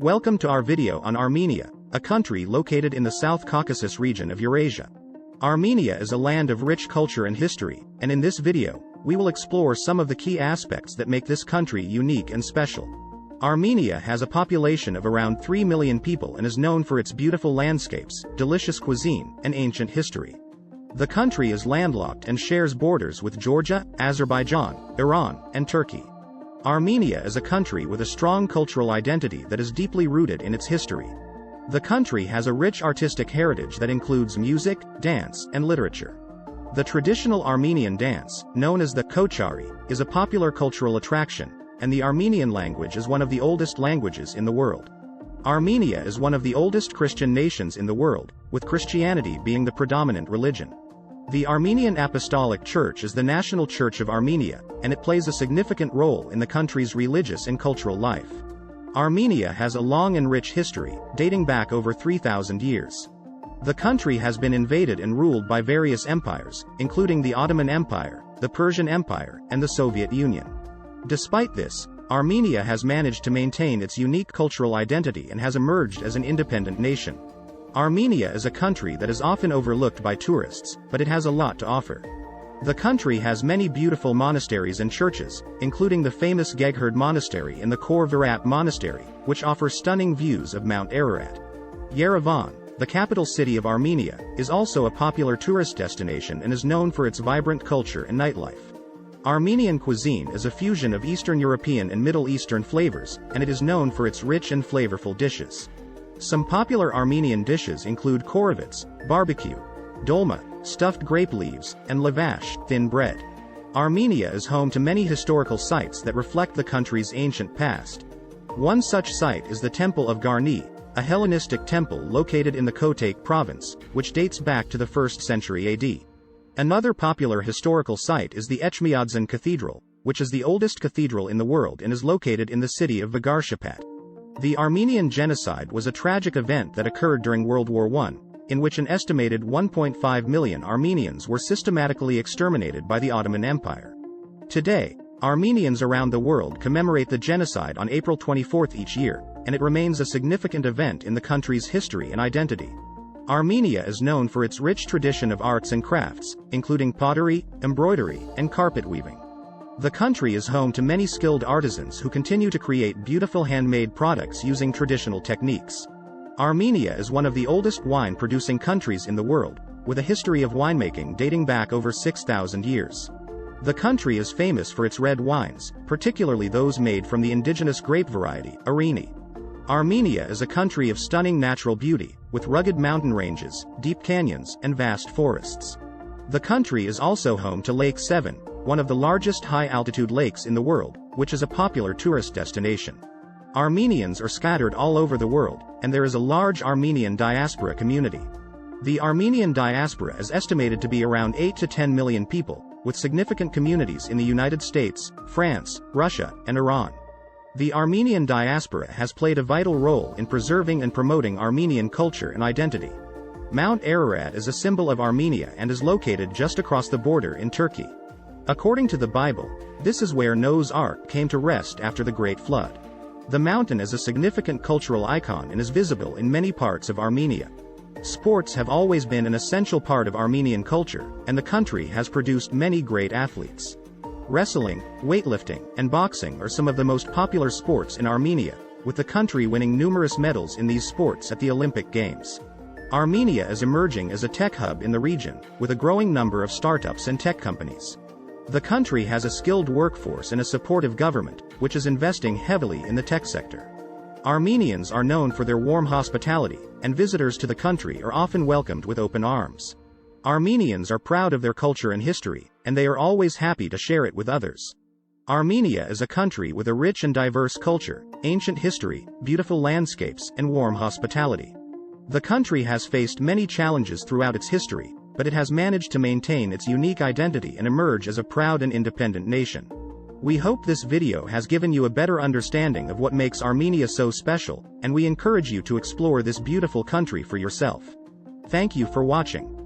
Welcome to our video on Armenia, a country located in the South Caucasus region of Eurasia. Armenia is a land of rich culture and history, and in this video, we will explore some of the key aspects that make this country unique and special. Armenia has a population of around 3 million people and is known for its beautiful landscapes, delicious cuisine, and ancient history. The country is landlocked and shares borders with Georgia, Azerbaijan, Iran, and Turkey. Armenia is a country with a strong cultural identity that is deeply rooted in its history. The country has a rich artistic heritage that includes music, dance, and literature. The traditional Armenian dance, known as the kochari, is a popular cultural attraction, and the Armenian language is one of the oldest languages in the world. Armenia is one of the oldest Christian nations in the world, with Christianity being the predominant religion. The Armenian Apostolic Church is the national church of Armenia, and it plays a significant role in the country's religious and cultural life. Armenia has a long and rich history, dating back over 3,000 years. The country has been invaded and ruled by various empires, including the Ottoman Empire, the Persian Empire, and the Soviet Union. Despite this, Armenia has managed to maintain its unique cultural identity and has emerged as an independent nation. Armenia is a country that is often overlooked by tourists, but it has a lot to offer. The country has many beautiful monasteries and churches, including the famous Gegherd Monastery and the Khor Virap Monastery, which offer stunning views of Mount Ararat. Yerevan, the capital city of Armenia, is also a popular tourist destination and is known for its vibrant culture and nightlife. Armenian cuisine is a fusion of Eastern European and Middle Eastern flavors, and it is known for its rich and flavorful dishes. Some popular Armenian dishes include korovets, barbecue, dolma, stuffed grape leaves, and lavash, thin bread. Armenia is home to many historical sites that reflect the country's ancient past. One such site is the Temple of Garni, a Hellenistic temple located in the Kotek province, which dates back to the 1st century AD. Another popular historical site is the Echmiadzin Cathedral, which is the oldest cathedral in the world and is located in the city of Vagarshapet. The Armenian genocide was a tragic event that occurred during World War I, in which an estimated 1.5 million Armenians were systematically exterminated by the Ottoman Empire. Today, Armenians around the world commemorate the genocide on April 24 each year, and it remains a significant event in the country's history and identity. Armenia is known for its rich tradition of arts and crafts, including pottery, embroidery, and carpet weaving. The country is home to many skilled artisans who continue to create beautiful handmade products using traditional techniques. Armenia is one of the oldest wine-producing countries in the world, with a history of winemaking dating back over 6,000 years. The country is famous for its red wines, particularly those made from the indigenous grape variety, Areni. Armenia is a country of stunning natural beauty, with rugged mountain ranges, deep canyons, and vast forests. The country is also home to Lake Sevan, one of the largest high-altitude lakes in the world, which is a popular tourist destination. Armenians are scattered all over the world, and there is a large Armenian diaspora community. The Armenian diaspora is estimated to be around 8 to 10 million people, with significant communities in the United States, France, Russia, and Iran. The Armenian diaspora has played a vital role in preserving and promoting Armenian culture and identity. Mount Ararat is a symbol of Armenia and is located just across the border in Turkey. According to the Bible, this is where Noah's Ark came to rest after the Great Flood. The mountain is a significant cultural icon and is visible in many parts of Armenia. Sports have always been an essential part of Armenian culture, and the country has produced many great athletes. Wrestling, weightlifting, and boxing are some of the most popular sports in Armenia, with the country winning numerous medals in these sports at the Olympic Games. Armenia is emerging as a tech hub in the region, with a growing number of startups and tech companies. The country has a skilled workforce and a supportive government, which is investing heavily in the tech sector. Armenians are known for their warm hospitality, and visitors to the country are often welcomed with open arms. Armenians are proud of their culture and history, and they are always happy to share it with others. Armenia is a country with a rich and diverse culture, ancient history, beautiful landscapes, and warm hospitality. The country has faced many challenges throughout its history, but it has managed to maintain its unique identity and emerge as a proud and independent nation. We hope this video has given you a better understanding of what makes Armenia so special, and we encourage you to explore this beautiful country for yourself. Thank you for watching.